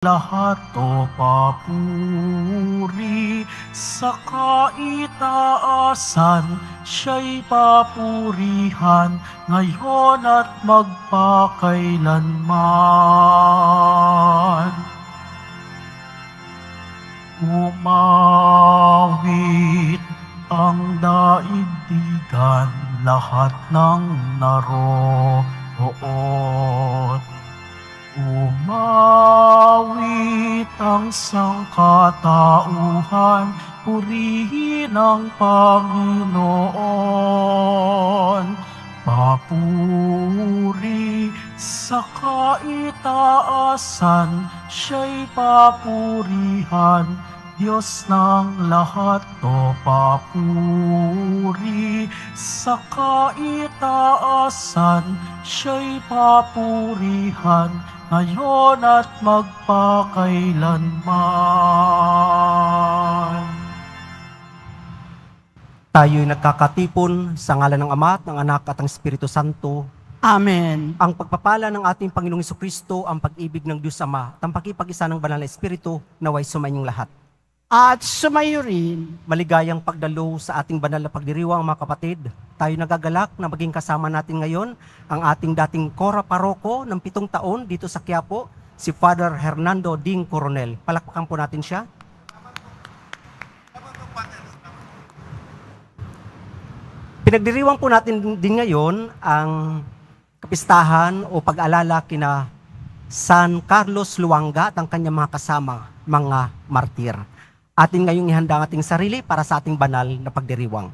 Lahat o papuri sa kaitaasan, siya'y papurihan ngayon at magpakailanman. Umawit ang daigdigan, lahat ng naroon. Umawit ang sangkatauhan, purihin ang Panginoon. Papuri sa kaitaasan, siya'y papurihan, Diyos ng lahat o papuri sa kaitaasan, siya'y papurihan ngayon at magpakailanman. Tayo'y nagkakatipon sa ngalan ng Ama at ng Anak at ng Espiritu Santo. Amen. Ang pagpapala ng ating Panginoong Jesucristo, ang pag-ibig ng Diyos Ama, at ang pakipag-isa ng Banal na Espiritu, naway sumainyong lahat. At sumayo rin. Maligayang pagdalo sa ating banal na pagdiriwang, mga kapatid. Tayo nagagalak na maging kasama natin ngayon ang ating dating Kora Paroko ng 7 taon dito sa Quiapo, si Father Hernando Ding Coronel. Palakpakan po natin siya. Pinagdiriwang po natin din ngayon ang kapistahan o pag-alala kina San Carlos Luanga at ang kanyang mga kasama, mga martir. Atin ngayong ihanda ang ating sarili para sa ating banal na pagdiriwang.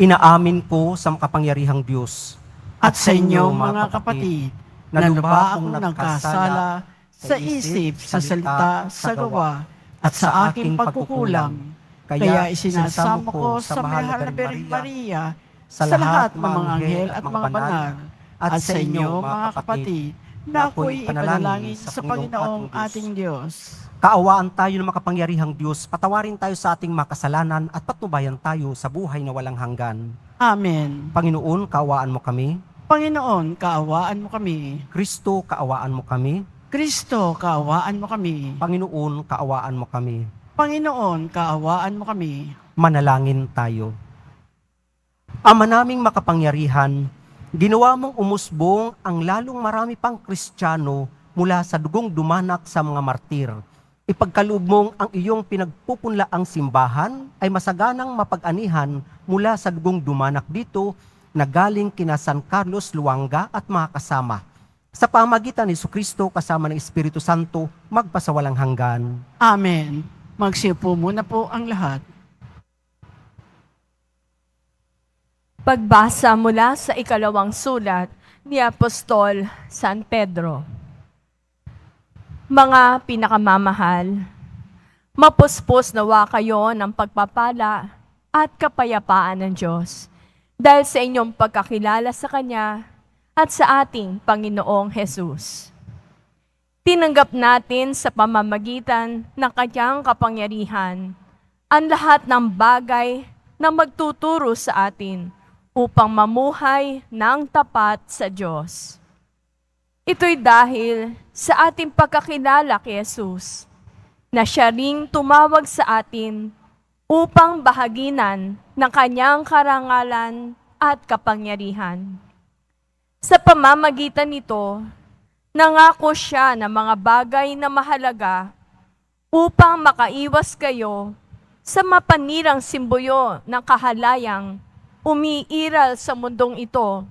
Inaamin ko sa makapangyarihang Diyos At sa inyo, mga kapatid, na lubha akong nagkasala sa isip, sa salita, sa gawa, at sa aking pagkukulang. Kaya isinasamo ko sa mahal na Birheng Maria, sa lahat ng mga anghel at mga banal, at sa inyo, mga kapatid, na ako'y ipanalangin sa Panginoong ating Diyos. Kaawaan tayo ng makapangyarihang Diyos, patawarin tayo sa ating mga kasalanan at patnubayan tayo sa buhay na walang hanggan. Amen. Panginoon, kaawaan mo kami. Panginoon, kaawaan mo kami. Kristo, kaawaan mo kami. Kristo, kaawaan mo kami. Panginoon, kaawaan mo kami. Panginoon, kaawaan mo kami. Manalangin tayo. Ama naming makapangyarihan, ginawa mong umusbong ang lalong marami pang Kristiyano mula sa dugong dumanak sa mga martir. Ipagkaloob mong ang iyong pinagpupunlaang simbahan ay masaganang mapag-anihan mula sa dugong dumanak dito na galing kina San Carlos Luanga at mga kasama. Sa pamagitan ni Jesucristo kasama ng Espiritu Santo, magpasawalang hanggan. Amen. Magsiupo muna po ang lahat. Pagbasa mula sa ikalawang sulat ni Apostol San Pedro. Mga pinakamamahal, mapuspos nawa kayo ng pagpapala at kapayapaan ng Diyos dahil sa inyong pagkakilala sa Kanya at sa ating Panginoong Hesus. Tinanggap natin sa pamamagitan ng Kanyang kapangyarihan ang lahat ng bagay na magtuturo sa atin upang mamuhay ng tapat sa Diyos. Ito'y dahil sa ating pagkakilala kay Jesus, na siya ring tumawag sa atin upang bahaginan ng kanyang karangalan at kapangyarihan. Sa pamamagitan nito, nangako siya ng mga bagay na mahalaga upang makaiwas kayo sa mapanirang simboyo ng kahalayang umiiral sa mundong ito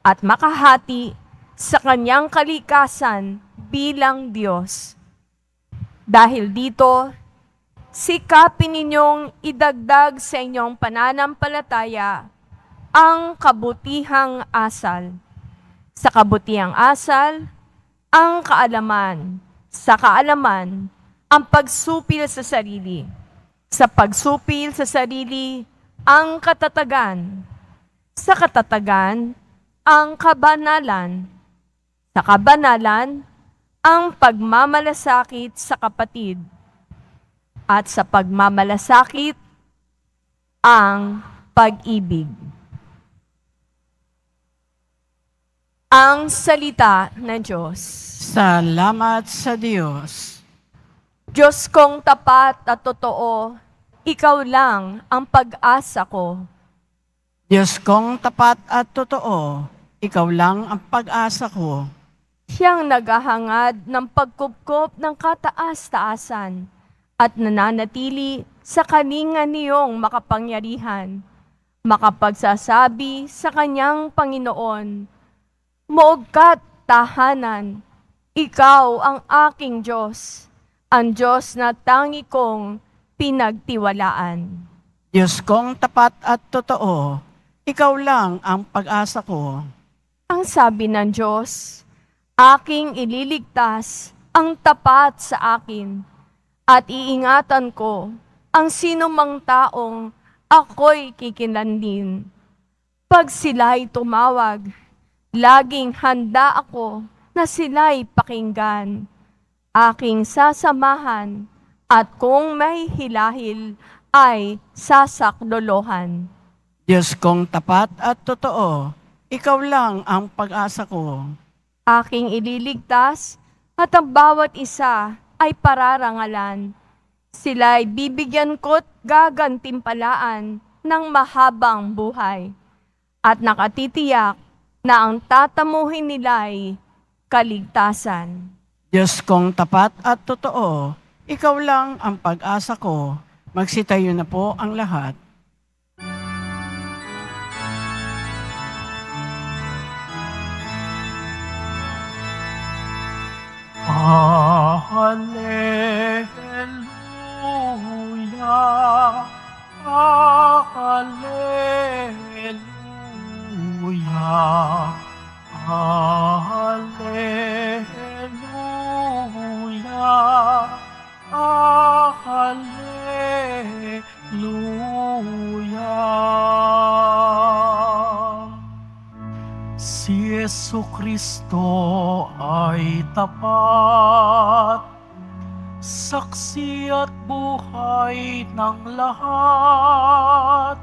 at makahati sa kanyang kalikasan bilang Diyos. Dahil dito, sikapin ninyong idagdag sa inyong pananampalataya ang kabutihang asal. Sa kabutihang asal, ang kaalaman. Sa kaalaman, ang pagsupil sa sarili. Sa pagsupil sa sarili, ang katatagan. Sa katatagan, ang kabanalan. Sa kabanalan, ang pagmamalasakit sa kapatid. At sa pagmamalasakit, ang pag-ibig. Ang salita ng Diyos. Salamat sa Diyos. Diyos kong tapat at totoo, ikaw lang ang pag-asa ko. Diyos kong tapat at totoo, ikaw lang ang pag-asa ko. Siyang naghahangad ng pagkupkop ng kataas-taasan at nananatili sa kaninga niyong makapangyarihan, makapagsasabi sa kanyang Panginoon, Moog ka't tahanan, ikaw ang aking Diyos, ang Diyos na tangi kong pinagtiwalaan. Diyos kong tapat at totoo, ikaw lang ang pag-asa ko. Ang sabi ng Diyos, aking ililigtas ang tapat sa akin at iingatan ko ang sinumang taong ako'y kikinlandin. Pag sila'y tumawag, laging handa ako na sila'y pakinggan. Aking sasamahan at kung may hilahil ay sasaklolohan. Diyos kong tapat at totoo, ikaw lang ang pag-asa ko. Aking ililigtas at ang bawat isa ay pararangalan. Sila'y bibigyan ko't gagantimpalaan ng mahabang buhay at nakatitiyak na ang tatamuhin nila'y kaligtasan. Diyos kong tapat at totoo, ikaw lang ang pag-asa ko. Magsitayo na po ang lahat. Hallelujah, Hallelujah, Hallelujah, Hallelujah. Si Jesucristo ay tapat, saksi at buhay ng lahat.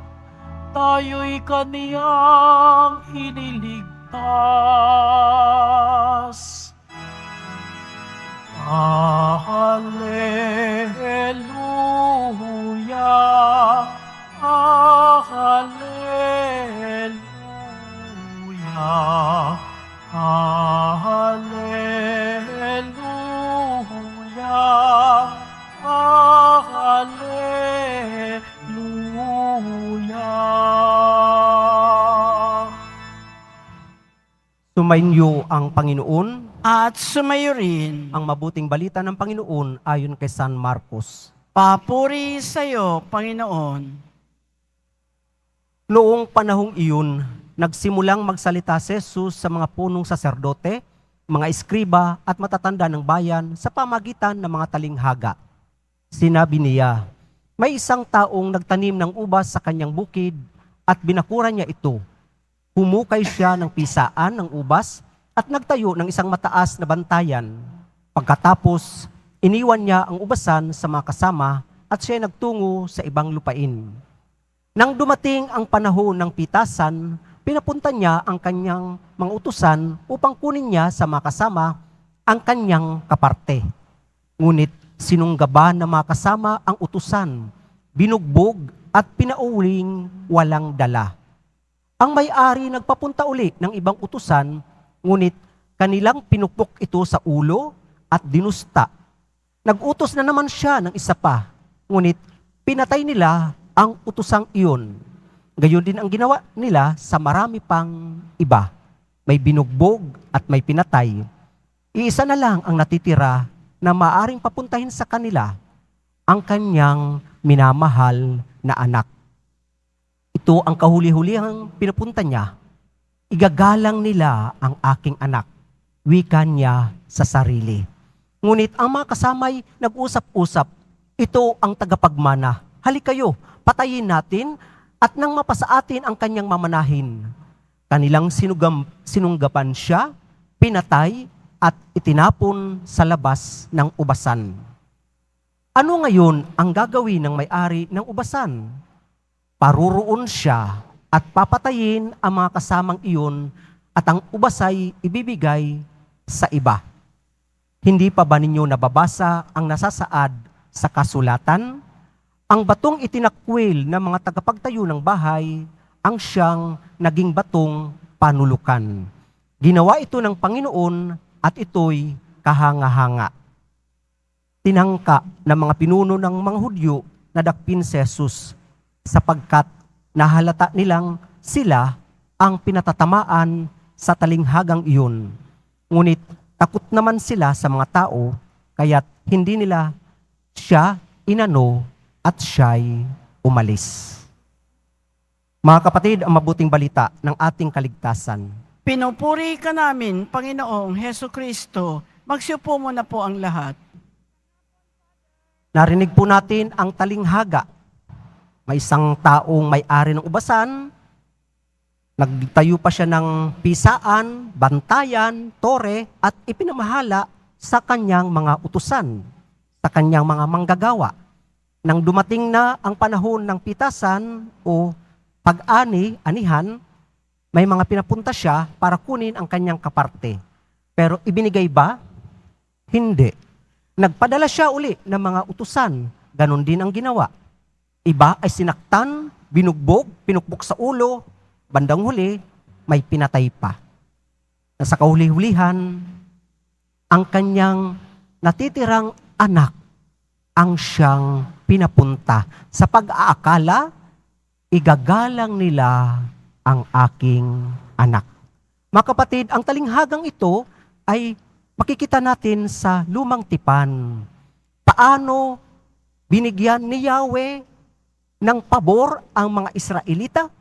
Tayo'y kaniyang iniligtas. Hallelujah, Hallelujah, Hallelujah, Hallelujah. Sumainyo ang Panginoon, At sumayo rin, ang mabuting balita ng Panginoon ayon kay San Marcos. papuri sa iyo, Panginoon. Noong panahong iyon, nagsimulang magsalita si Jesus sa mga punong saserdote, mga eskriba at matatanda ng bayan sa pamagitan ng mga talinghaga. Sinabi niya, may isang taong nagtanim ng ubas sa kanyang bukid at binakuran niya ito. Humukay siya ng pisaan ng ubas at nagtayo ng isang mataas na bantayan. Pagkatapos, iniwan niya ang ubasan sa mga kasama at siya nagtungo sa ibang lupain. Nang dumating ang panahon ng pitasan, pinapunta niya ang kanyang mga utusan upang kunin niya sa mga kasama ang kanyang kaparte. Ngunit sinunggaba ng mga kasama ang utusan, binugbog at pinauling walang dala. Ang may-ari nagpapunta uli ng ibang utusan, ngunit kanilang pinupok ito sa ulo at dinusta. Nag-utos na naman siya ng isa pa, ngunit pinatay nila ang utusang iyon. Gayon din ang ginawa nila sa marami pang iba. May binugbog at may pinatay. Iisa na lang ang natitira na maaring papuntahin sa kanila, ang kanyang minamahal na anak. Ito ang kahuli-hulihang pinupunta niya. Igagalang nila ang aking anak, wika niya sa sarili. Ngunit ang mga kasamay nag-usap-usap, ito ang tagapagmana. Halik kayo, patayin natin at nang mapasa atin ang kanyang mamanahin. Kanilang sinunggapan siya, pinatay at itinapon sa labas ng ubasan. Ano ngayon ang gagawin ng may-ari ng ubasan? Paruroon siya at papatayin ang mga kasamang iyon at ang ubas ay ibibigay sa iba. Hindi pa ba ninyo nababasa ang nasasaad sa kasulatan? Ang batong itinakwil ng mga tagapagtayo ng bahay ang siyang naging batong panulukan. Ginawa ito ng Panginoon at ito'y kahanga-hanga. Tinangka ng mga pinuno ng mga Hudyo na dakpin si Jesus sapagkat nahalata nilang sila ang pinatatamaan sa talinghagang iyon. Ngunit takot naman sila sa mga tao, kaya't hindi nila siya inano at siya'y umalis. Mga kapatid, ang mabuting balita ng ating kaligtasan. Pinupuri ka namin, Panginoong Heso Kristo. Magsiupo mo na po ang lahat. Narinig po natin ang talinghaga. May isang taong may-ari ng ubasan, nagtayo pa siya ng pisaan, bantayan, tore, at ipinamahala sa kanyang mga utusan, sa kanyang mga manggagawa. Nang dumating na ang panahon ng pitasan o anihan, may mga pinapunta siya para kunin ang kanyang kaparte. Pero ibinigay ba? Hindi. Nagpadala siya uli ng mga utusan. Ganon din ang ginawa. Iba ay sinaktan, binugbog, pinukbok sa ulo, bandang huli, may pinatay pa. Sa kahuli-hulihan, ang kanyang natitirang anak ang siyang pinapunta. Sa pag-aakala, igagalang nila ang aking anak. Mga kapatid, ang talinghagang ito ay makikita natin sa lumang tipan. Paano binigyan ni Yahweh ng pabor ang mga Israelita?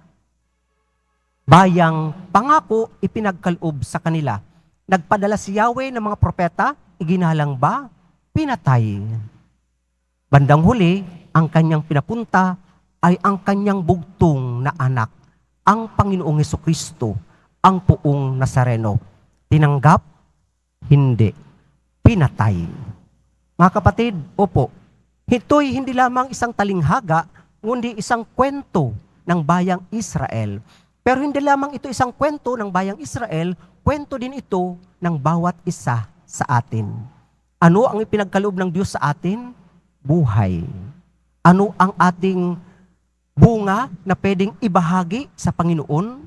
Bayang pangako ipinagkaloob sa kanila. Nagpadala si Yahweh ng mga propeta, iginalang ba? Pinatay. Bandang huli, ang kanyang pinapunta ay ang kanyang bugtong na anak, ang Panginoong Hesukristo, ang Puong Nazareno. Tinanggap? Hindi. Pinatay. Mga kapatid, opo, ito'y hindi lamang isang talinghaga, kundi isang kwento ng bayang Israel. Pero hindi lamang ito isang kwento ng bayang Israel, kwento din ito ng bawat isa sa atin. Ano ang ipinagkaloob ng Diyos sa atin? Buhay. Ano ang ating bunga na pwedeng ibahagi sa Panginoon?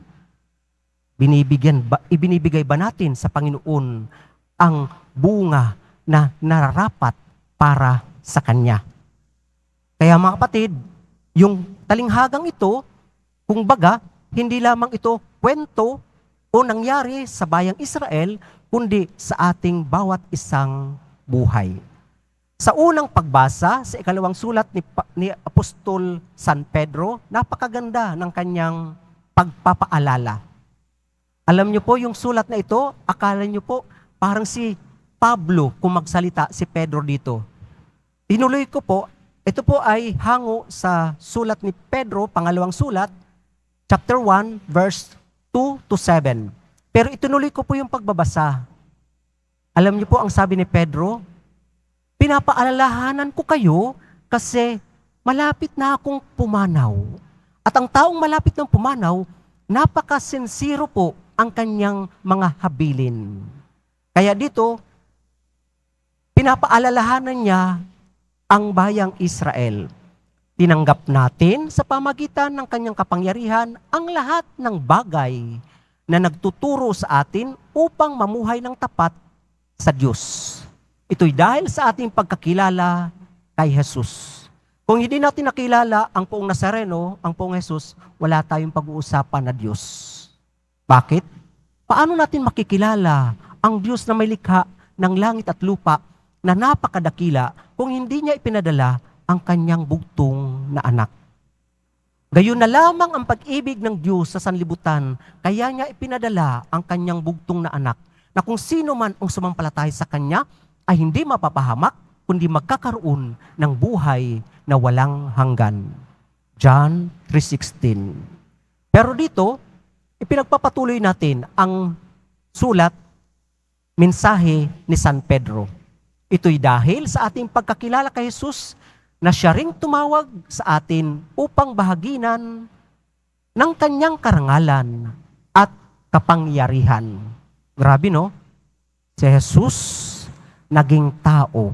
Ibinibigay ba natin sa Panginoon ang bunga na nararapat para sa Kanya? Kaya mga kapatid, yung talinghagang ito, kung baga, hindi lamang ito kwento o nangyari sa bayang Israel, kundi sa ating bawat isang buhay. Sa unang pagbasa, sa ikalawang sulat ni Apostol San Pedro, napakaganda ng kanyang pagpapaalala. Alam niyo po, yung sulat na ito, akala niyo po, parang si Pablo kung magsalita si Pedro dito. Tinuloy ko po, ito po ay hango sa sulat ni Pedro, pangalawang sulat, chapter 1, verse 2 to 7. Pero itinuloy ko po yung pagbabasa. Alam niyo po ang sabi ni Pedro, pinapaalalahanan ko kayo kasi malapit na akong pumanaw. At ang taong malapit ng pumanaw, napakasinsiro po ang kanyang mga habilin. Kaya dito, pinapaalalahanan niya ang bayang Israel. Tinanggap natin sa pamagitan ng kanyang kapangyarihan ang lahat ng bagay na nagtuturo sa atin upang mamuhay ng tapat sa Diyos. Ito'y dahil sa ating pagkakilala kay Jesus. Kung hindi natin nakilala ang Puong Nazareno, ang Puong Jesus, wala tayong pag-uusapan na Diyos. Bakit? Paano natin makikilala ang Diyos na may likha ng langit at lupa na napakadakila kung hindi niya ipinadala ang kanyang bugtong na anak? Gayon na lamang ang pag-ibig ng Diyos sa sanlibutan, kaya niya ipinadala ang kanyang bugtong na anak, na kung sino man ang sumampalataya sa kanya, ay hindi mapapahamak, kundi magkakaroon ng buhay na walang hanggan. John 3:16. Pero dito, ipinagpapatuloy natin ang sulat, mensahe ni San Pedro. Ito'y dahil sa ating pagkakilala kay Jesus na siya ring tumawag sa atin upang bahaginan ng kanyang karangalan at kapangyarihan. Grabe, no? Si Jesus naging tao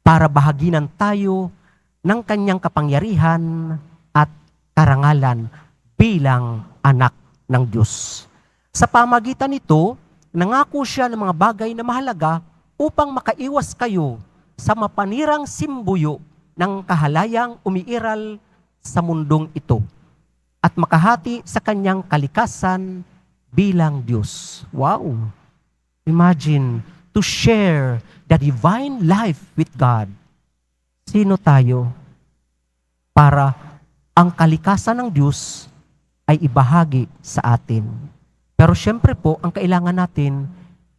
para bahaginan tayo ng kanyang kapangyarihan at karangalan bilang anak ng Diyos. Sa pamagitan nito, nangako siya ng mga bagay na mahalaga upang makaiwas kayo sa mapanirang simbuyo ng kahalayang umiiral sa mundong ito at makahati sa kanyang kalikasan bilang Diyos. Wow! Imagine, to share the divine life with God. Sino tayo? Para ang kalikasan ng Diyos ay ibahagi sa atin. Pero syempre po, ang kailangan natin,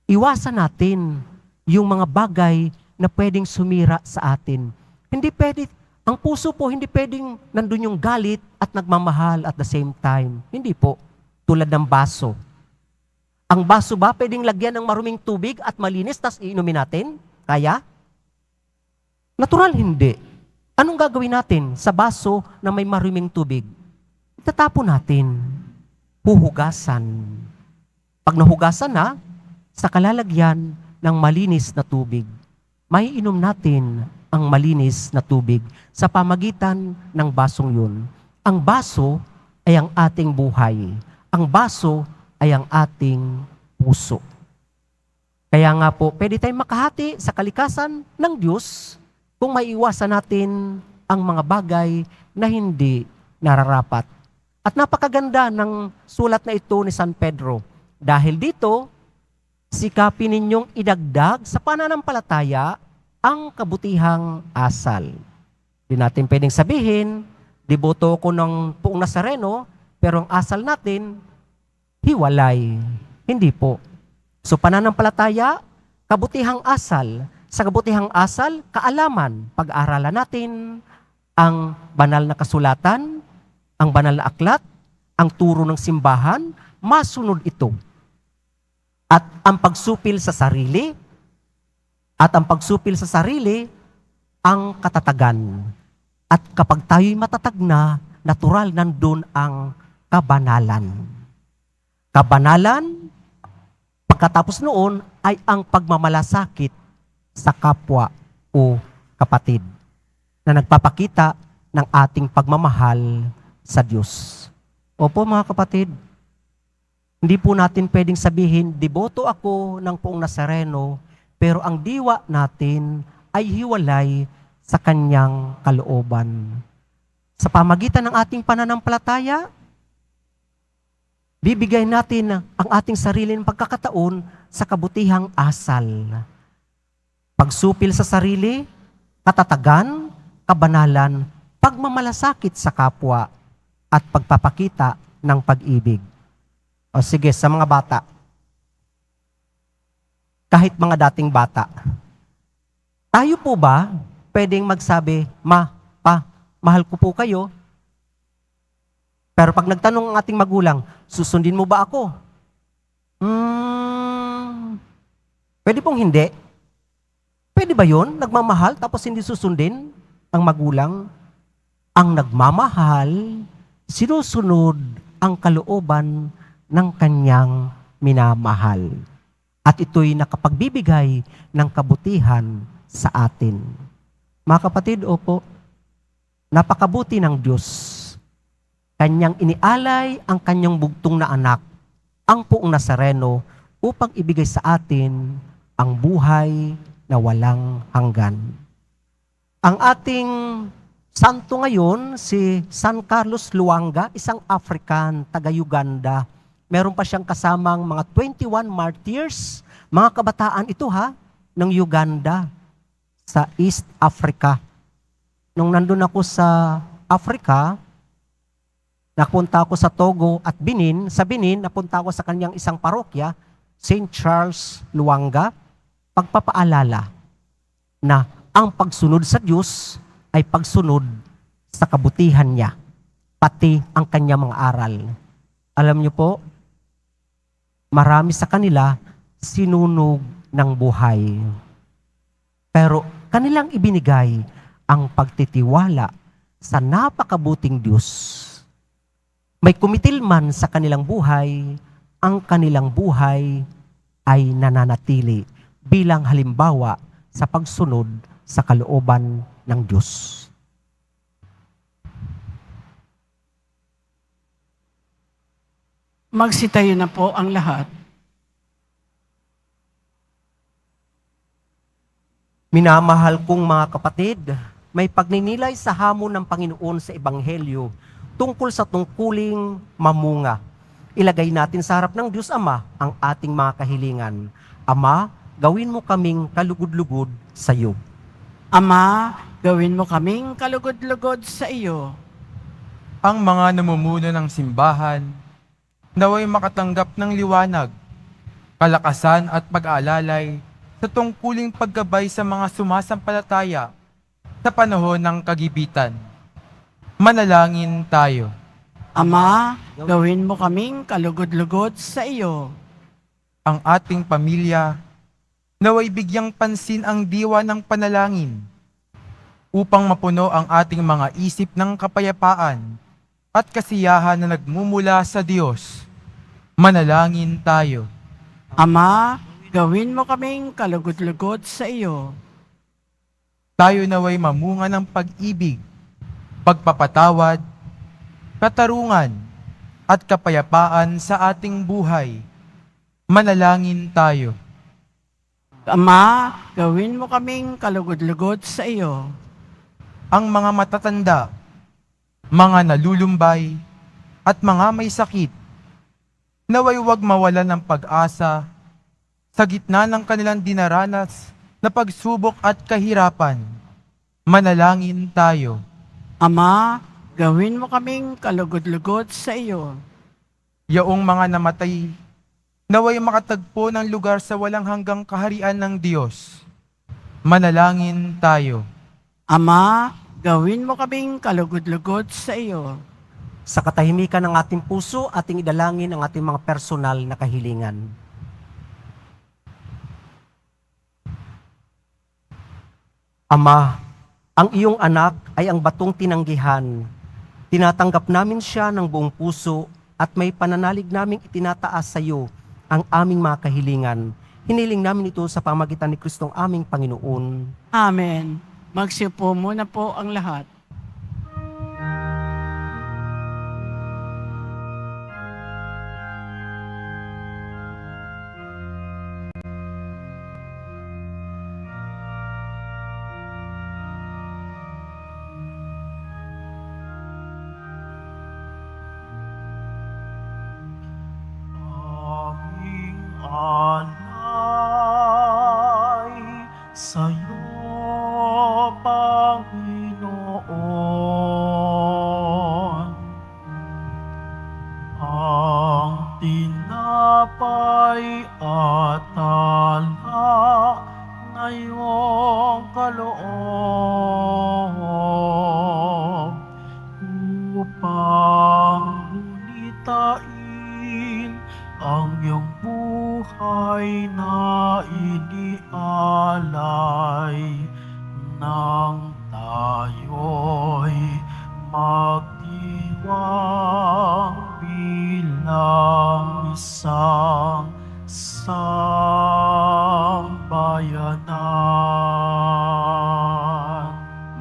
iwasan natin yung mga bagay na pwedeng sumira sa atin. Hindi pwede, ang puso po, hindi pwedeng nandun yung galit at nagmamahal at the same time. Hindi po. Tulad ng baso. Ang baso ba pwedeng lagyan ng maruming tubig at malinis tas iinumin natin? Kaya? Natural, hindi. Anong gagawin natin sa baso na may maruming tubig? Itatapon natin. Huhugasan. Pag nahugasan na, sa kalalagyan ng malinis na tubig, may inom natin ang malinis na tubig sa pamagitan ng basong yun. Ang baso ay ang ating buhay. Ang baso ay ang ating puso. Kaya nga po, pwede tayong makahati sa kalikasan ng Diyos kung maiiwasan natin ang mga bagay na hindi nararapat. At napakaganda ng sulat na ito ni San Pedro. Dahil dito, sikapin ninyong idagdag sa pananampalataya ang kabutihang asal. Di natin pwedeng sabihin, deboto ko ng Poong Nazareno, pero ang asal natin, hiwalay. Hindi po. So pananampalataya, kabutihang asal. Sa kabutihang asal, kaalaman. Pag-aralan natin ang banal na kasulatan, ang banal na aklat, ang turo ng simbahan, masunod ito. At ang pagsupil sa sarili, ang katatagan. At kapag tayo'y matatag na, natural nandun ang kabanalan. Kabanalan, pagkatapos noon, ay ang pagmamalasakit sa kapwa o kapatid na nagpapakita ng ating pagmamahal sa Diyos. Opo mga kapatid, hindi po natin pwedeng sabihin, deboto ako ng Poong Nazareno, pero ang diwa natin ay hiwalay sa kanyang kalooban. Sa pamagitan ng ating pananampalataya, bibigay natin ang ating sariling pagkakataon sa kabutihang asal. Pagsupil sa sarili, katatagan, kabanalan, pagmamalasakit sa kapwa, at pagpapakita ng pag-ibig. O sige, sa mga bata, kahit mga dating bata, tayo po ba pwedeng magsabi, mahal ko po kayo, pero pag nagtanong ang ating magulang, susundin mo ba ako? Pwede pong hindi. Pwede ba yun? Nagmamahal tapos hindi susundin ang magulang? Ang nagmamahal, sinusunod ang kalooban ng kanyang minamahal. At ito'y nakapagbibigay ng kabutihan sa atin. Mga kapatid, opo, napakabuti ng Diyos. Kanyang inialay ang kanyang bugtong na anak, ang Poong Nazareno, upang ibigay sa atin ang buhay na walang hanggan. Ang ating santo ngayon, si San Carlos Luanga, isang African, taga-Uganda. Meron pa siyang kasamang mga 21 martyrs, mga kabataan ito ng Uganda, sa East Africa. Nung nandun ako sa Africa, napunta ako sa Togo at Benin. Sa Benin, napunta ako sa kanyang isang parokya, St. Charles Luanga, pagpapaalala na ang pagsunod sa Diyos ay pagsunod sa kabutihan niya, pati ang kanyang mga aral. Alam niyo po, marami sa kanila sinunog ng buhay. Pero kanilang ibinigay ang pagtitiwala sa napakabuting Diyos. May kumitil man sa kanilang buhay, ang kanilang buhay ay nananatili bilang halimbawa sa pagsunod sa kalooban ng Diyos. Magsitayo na po ang lahat. Minamahal kong mga kapatid, may pagninilay sa hamon ng Panginoon sa Ebanghelyo tungkol sa tungkuling mamunga. Ilagay natin sa harap ng Diyos Ama ang ating mga kahilingan. Ama, gawin mo kaming kalugod-lugod sa iyo. Ama, gawin mo kaming kalugod-lugod sa iyo. Ang mga namumuno ng simbahan, naway makatanggap ng liwanag, kalakasan at pag-aalalay sa tungkuling paggabay sa mga sumasampalataya sa panahon ng kagipitan. Manalangin tayo. Ama, gawin mo kaming kalugod-lugod sa iyo. Ang ating pamilya, naway bigyang pansin ang diwa ng panalangin upang mapuno ang ating mga isip ng kapayapaan at kasiyahan na nagmumula sa Diyos. Manalangin tayo. Ama, gawin mo kaming kalugod-lugod sa iyo. Tayo naway mamunga ng pag-ibig, pagpapatawad, katarungan, at kapayapaan sa ating buhay. Manalangin tayo. Ama, gawin mo kaming kalugod-lugod sa iyo. Ang mga matatanda, mga nalulumbay, at mga may sakit, naway huwag mawalan ng pag-asa sa gitna ng kanilang dinaranas na pagsubok at kahirapan. Manalangin tayo. Ama, gawin mo kaming kalugod-lugod sa iyo. Yaong mga namatay, naway makatagpo ng lugar sa walang hanggang kaharian ng Diyos. Manalangin tayo. Ama, gawin mo kaming kalugod-lugod sa iyo. Sa katahimikan ng ating puso, ating idalangin ang ating mga personal na kahilingan. Ama, ang iyong anak ay ang batong tinanggihan. Tinatanggap namin siya ng buong puso at may pananalig naming itinataas sa iyo ang aming mga kahilingan. Hiniling namin ito sa pamagitan ni Kristong aming Panginoon. Amen. Magsiupo muna po ang lahat. Aming alay sa'yo, Panginoon. Ang tinapay at alak na iyong kaloob upang gunitain ang iyong buhay na inialay nang tayo'y magdiwang bilang isang sambayanan.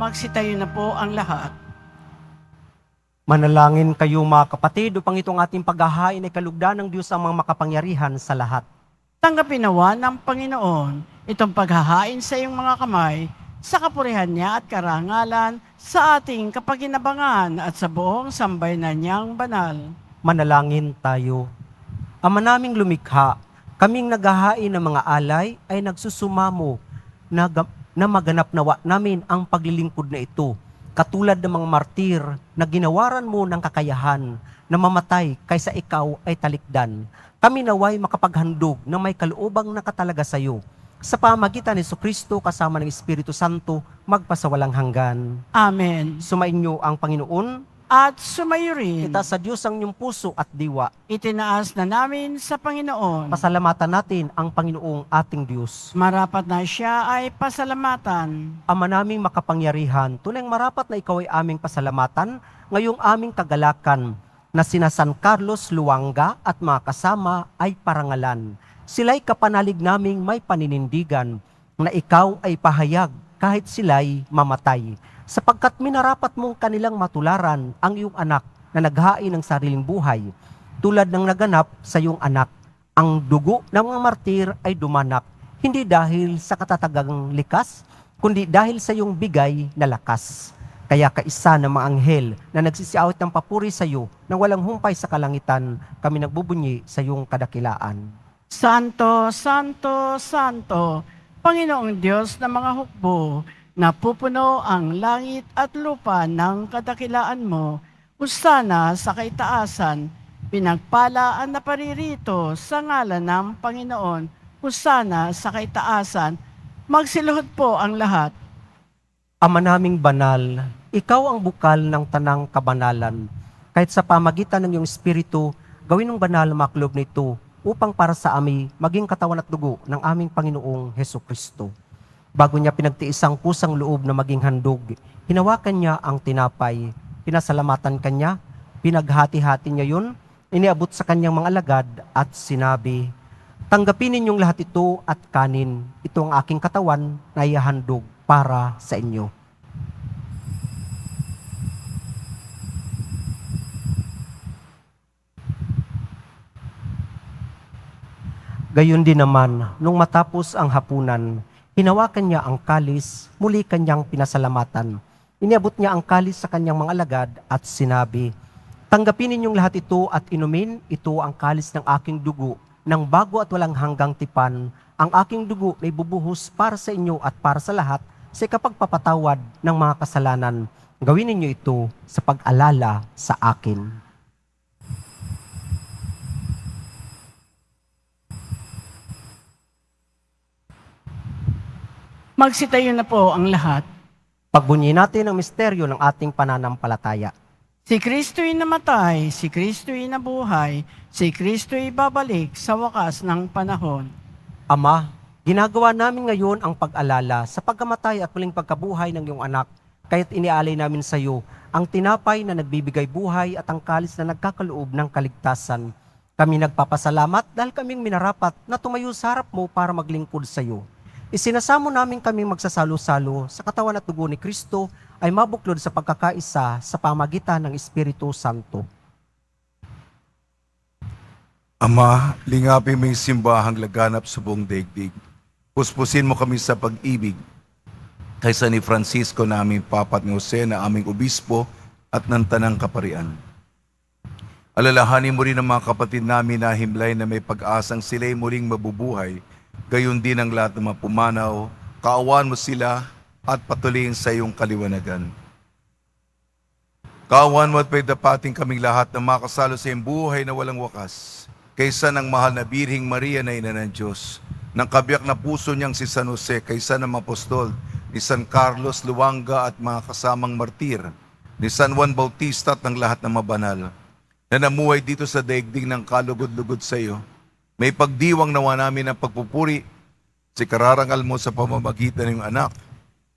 Magsitayo na po ang lahat. Manalangin kayo mga kapatid upang itong ating paghahain ay kalugdan ng Diyos ang mga makapangyarihan sa lahat. Tanggapin nawa ng Panginoon itong paghahain sa iyong mga kamay sa kapurihan niya at karangalan sa ating kapaginabangan at sa buong sambayanan niyang banal. Manalangin tayo. Ama naming lumikha, kaming naghahain ng mga alay ay nagsusumamo na maganap nawa namin ang paglilingkod na ito. Katulad ng mga martir na ginawaran mo ng kakayahan na mamatay kaysa ikaw ay talikdan. Kami naway makapaghandog na may kaluobang nakatalaga sa iyo. Sa pamagitan ni Jesucristo kasama ng Espiritu Santo, magpasawalang hanggan. Amen. Sumainyo ang Panginoon, At sumayo rin, itaas sa Diyos ang inyong puso at diwa. itinaas na namin sa Panginoon. Pasalamatan natin ang Panginoong ating Diyos. Marapat na siya ay pasalamatan. Ama naming makapangyarihan, tunay marapat na ikaw ay aming pasalamatan, ngayong aming kagalakan, na sina San Carlos Luanga at mga kasama ay parangalan. Sila'y kapanalig naming may paninindigan na ikaw ay pahayag kahit sila'y mamatay. Sapagkat minarapat mong kanilang matularan ang iyong anak na naghain ng sariling buhay, tulad ng naganap sa iyong anak. Ang dugo ng mga martir ay dumanak, hindi dahil sa katatagang likas, kundi dahil sa iyong bigay na lakas. Kaya kaisa ng mga anghel na nagsisiawit ng papuri sa iyo nang walang humpay sa kalangitan, kami nagbubunyi sa iyong kadakilaan. Santo, Santo, Santo, Panginoong Diyos ng mga hukbo, napupuno ang langit at lupa ng kadakilaan mo. Husana sa kaitaasan, pinagpala ang naparirito sa ngalan ng Panginoon. Husana sa kaitaasan, magsiluhod po ang lahat. Ama naming banal, ikaw ang bukal ng tanang kabanalan. Kahit sa pamagitan ng iyong Espiritu, gawin ng banal ang maklob nito upang para sa amin maging katawan at dugo ng aming Panginoong Heso Kristo. Bago niya pinagtiis ang kusang loob na maging handog, hinawakan niya ang tinapay, pinasalamatan kanya, pinaghati-hati niya yun, iniabot sa kanyang mga alagad at sinabi, "Tanggapin ninyong lahat ito at kanin. Ito ang aking katawan na ihahandog para sa inyo." Gayon din naman, nung matapos ang hapunan, hinawakan niya ang kalis, muli kanyang pinasalamatan. Iniabot niya ang kalis sa kanyang mga alagad at sinabi, "Tanggapin ninyong lahat ito at inumin, ito ang kalis ng aking dugo, ng bago at walang hanggang tipan. Ang aking dugo na ibubuhos para sa inyo at para sa lahat sa kapagpapatawad ng mga kasalanan. Gawin ninyo ito sa pag-alala sa akin." Magsitayo na po ang lahat. Pagbunyi natin ang misteryo ng ating pananampalataya. Si Kristo'y namatay, si Kristo'y nabuhay, si Kristo'y babalik sa wakas ng panahon. Ama, ginagawa namin ngayon ang pag-alala sa pagkamatay at muling pagkabuhay ng iyong anak, kaya't inialay namin sa iyo ang tinapay na nagbibigay buhay at ang kalis na nagkakaloob ng kaligtasan. Kami nagpapasalamat dahil kaming minarapat na tumayo sa harap mo para maglingkod sa iyo. Isinasamo namin kaming magsasalo-salo sa katawan at dugo ni Kristo ay mabuklod sa pagkakaisa sa pamagitan ng Espiritu Santo. Ama, lingapin mo yung simbahang laganap sa buong daigdig. Puspusin mo kami sa pag-ibig. Kaysa ni Francisco na aming Papa at ni Jose na aming obispo at ng Tanang Kaparian. Alalahanin mo rin ang mga kapatid namin na himlay na may pag-asang sila'y muling mabubuhay. Gayon din ang lahat ng mga pumanaw, kaawaan mo sila at patuloyin sa iyong kaliwanagan. Kaawaan mo at pagdapating kaming lahat na makasalo sa iyong buhay na walang wakas, kaysa ng mahal na Birhing Maria na Ina ng Diyos, ng kabiyak na puso niyang si San Jose, kaysa ng apostol, ni San Carlos Luanga at mga kasamang martir, ni San Juan Bautista at ng lahat ng mabanal, na namuhay dito sa daigdig ng kalugod-lugod sa iyo. May pagdiwang nawa namin ang pagpupuri sa kararangal mo sa pamamagitan ng anak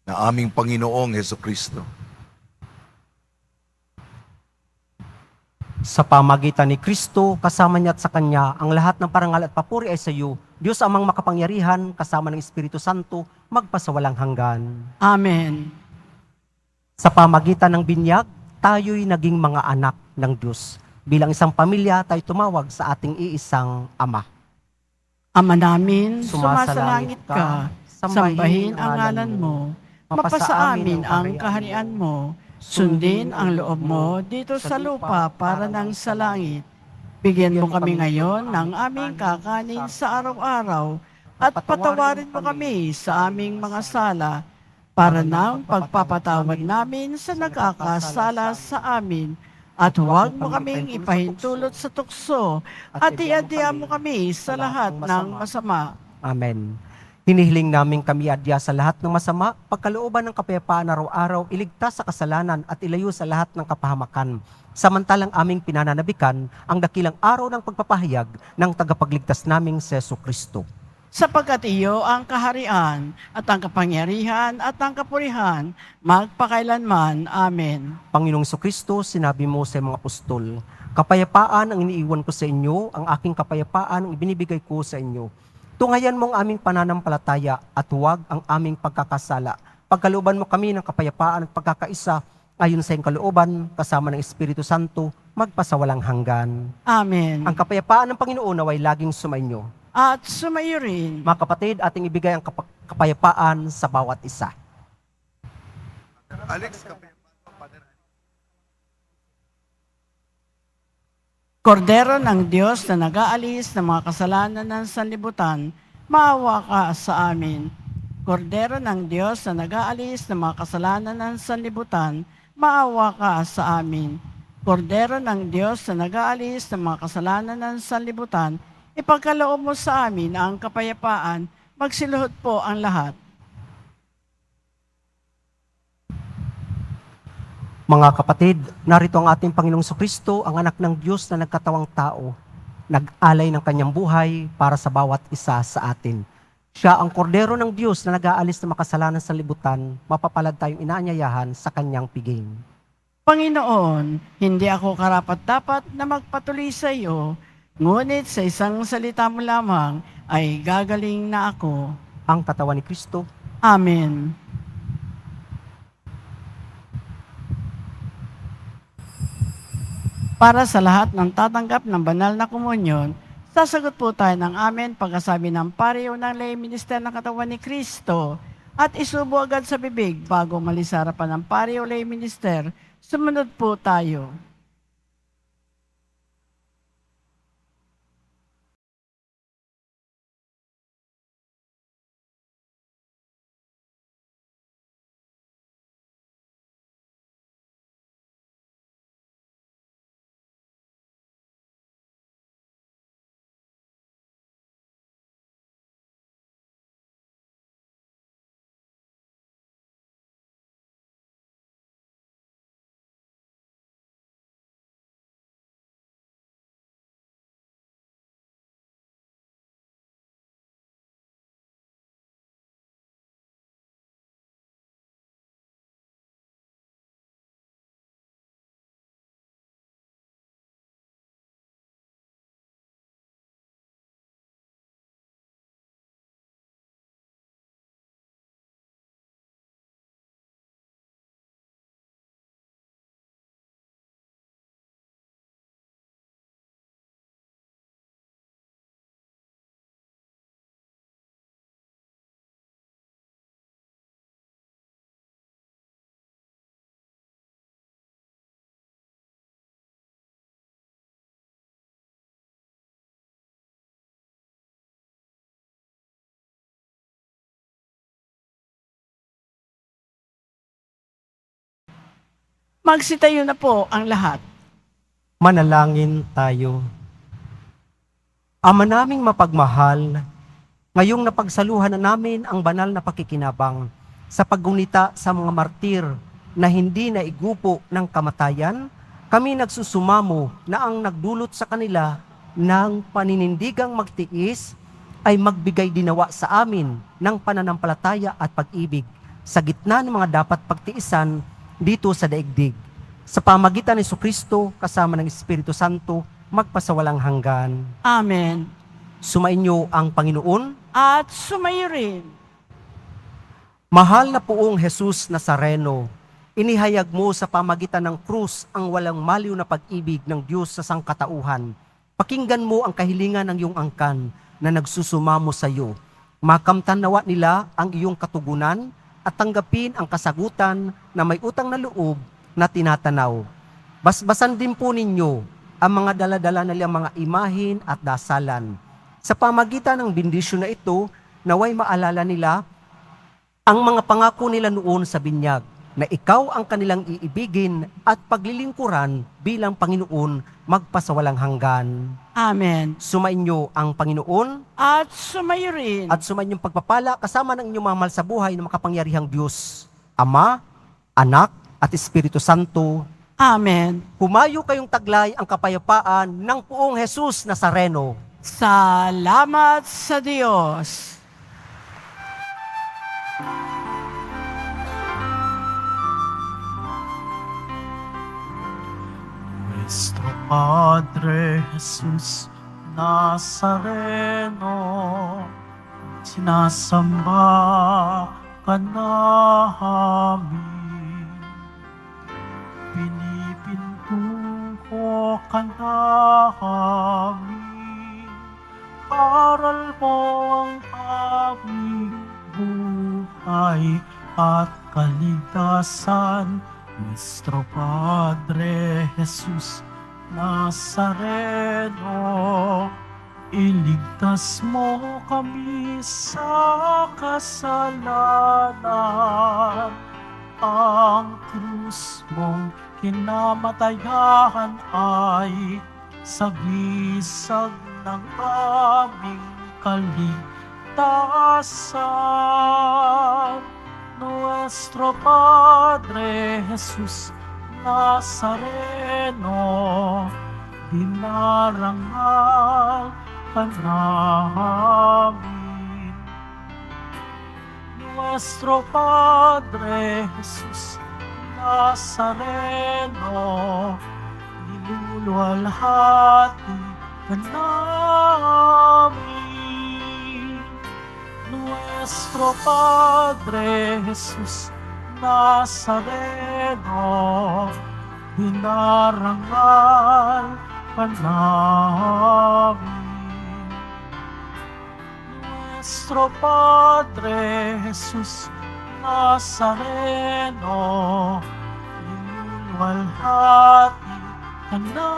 na aming Panginoong Heso Kristo. Sa pamagitan ni Kristo, kasama niya at sa Kanya, ang lahat ng parangal at papuri ay sa iyo, Diyos amang makapangyarihan, kasama ng Espiritu Santo, magpasawalang hanggan. Amen. Sa pamagitan ng binyag, tayo'y naging mga anak ng Diyos. Bilang isang pamilya, tayo tumawag sa ating iisang Ama. Ama namin, Sumasalangit sumasalangit ka, sambahin ang ngalan mo, mapasa amin ang kaharian mo, sundin ang loob mo dito sa lupa para nang sa langit. Bigyan mo kami ngayon ng aming kakanin sa araw-araw at patawarin mo kami sa aming mga sala para nang pagpapatawad namin sa nagkakasala sa amin. At huwag mo kaming ipahintulot sa tukso at iadya mo kami sa lahat ng masama. Amen. Hinihiling namin kami adya sa lahat ng masama, pagkalooban ng kapayapaan araw-araw, iligtas sa kasalanan at ilayo sa lahat ng kapahamakan. Samantalang aming pinananabikan ang dakilang araw ng pagpapahayag ng tagapagligtas naming si Jesu Kristo. sapagkat iyo ang kaharian at ang kapangyarihan at ang kapurihan magpakailanman. Amen. Panginoong Kristo, sinabi mo sa mga apostol, kapayapaan ang iniiwan ko sa inyo, ang aking kapayapaan ang ibinibigay ko sa inyo. Tungayan mo ang aming pananampalataya at huwag ang aming pagkakasala. Pagkalooban mo kami ng kapayapaan at pagkakaisa, ayon sa iyong kalooban, kasama ng Espiritu Santo, magpasawalang hanggan. Amen. Ang kapayapaan ng Panginoon naway laging sumainyo. At sumayo rin. Mga kapatid, ating ibigay ang kapayapaan sa bawat isa. Alex, Kordero ng Diyos na nag-aalis ng mga kasalanan ng sanlibutan, maawa ka sa amin. Kordero ng Diyos na nag-aalis ng mga kasalanan ng sanlibutan, maawa ka sa amin. Kordero ng Diyos na nag-aalis ng mga kasalanan ng sanlibutan, ipagkaloob mo sa amin ang kapayapaan, magsiluhod po ang lahat. Mga kapatid, narito ang ating Panginoong Kristo, ang anak ng Diyos na nagkatawang tao, nag-alay ng kanyang buhay para sa bawat isa sa atin. Siya ang kordero ng Diyos na nag-aalis ng makasalanan sa libutan, mapapalad tayong inaanyayahan sa kanyang piging. Panginoon, hindi ako karapat-dapat na magpatuloy sa iyo, ngunit sa isang salita mo lamang ay gagaling na ako. Ang katawan ni Kristo. Amen. Para sa lahat ng tatanggap ng banal na komunyon, sasagot po tayo ng amen pagkasabi ng pareho ng lay minister ng katawan ni Kristo at isubo agad sa bibig bago malis sa harapan ng pareho lay minister. Sumunod po tayo. Magsitayo na po ang lahat. Manalangin tayo. Ama naming mapagmahal, ngayong napagsaluhan na namin ang banal na pakikinabang sa paggunita sa mga martir na hindi naigupo ng kamatayan, kami nagsusumamo na ang nagdulot sa kanila ng paninindigang magtiis ay magbigay dinawa sa amin ng pananampalataya at pag-ibig sa gitna ng mga dapat pagtiisan dito sa daigdig. Sa pamagitan ni Jesucristo kasama ng Espiritu Santo, magpasawalang hanggan. Amen. Sumainyo ang Panginoon. At sumayo rin. Mahal na Poong Jesus Nazareno, inihayag mo sa pamagitan ng krus ang walang maliw na pag-ibig ng Diyos sa sangkatauhan. Pakinggan mo ang kahilingan ng iyong angkan na nagsusumamo sa iyo. Makamtan nawa nila ang iyong katugunan at tanggapin ang kasagutan na may utang na loob na tinatanaw. Basbasan din po ninyo ang mga daladala nilang mga imahin at dasalan. Sa pamagitan ng bendisyon na ito, naway maalala nila ang mga pangako nila noon sa binyag, na ikaw ang kanilang iibigin at paglilingkuran bilang Panginoon magpasawalang hanggan. Amen. Sumainyo ang Panginoon At sumayo rin. at sumainyong pagpapala kasama ng inyong mga mahal sa buhay na makapangyarihang Diyos, Ama, Anak, at Espiritu Santo. Amen. Humayo kayong taglay ang kapayapaan ng Poong Jesus Nazareno. Salamat sa Diyos. Nuestro Padre Jesus Nazareno, sinasamba ka namin. Pinipintuho ka namin. Aral mo ang aming buhay at kaligtasan. Nuestro Padre Jesus Nazareno, iligtas mo kami sa kasalanan. Ang krus mong kinamatayan ay sagisag ng aming kaligtasan. Nuestro Padre Jesus Nazareno, dinarangal ka namin. Nuestro Padre Jesus Nazareno, niluluwalhati ka namin. Nuestro Padre Jesus Nazareno, dinarangal ka namin. Nuestro Padre Jesus Nazareno, niluluwalhati ka namin.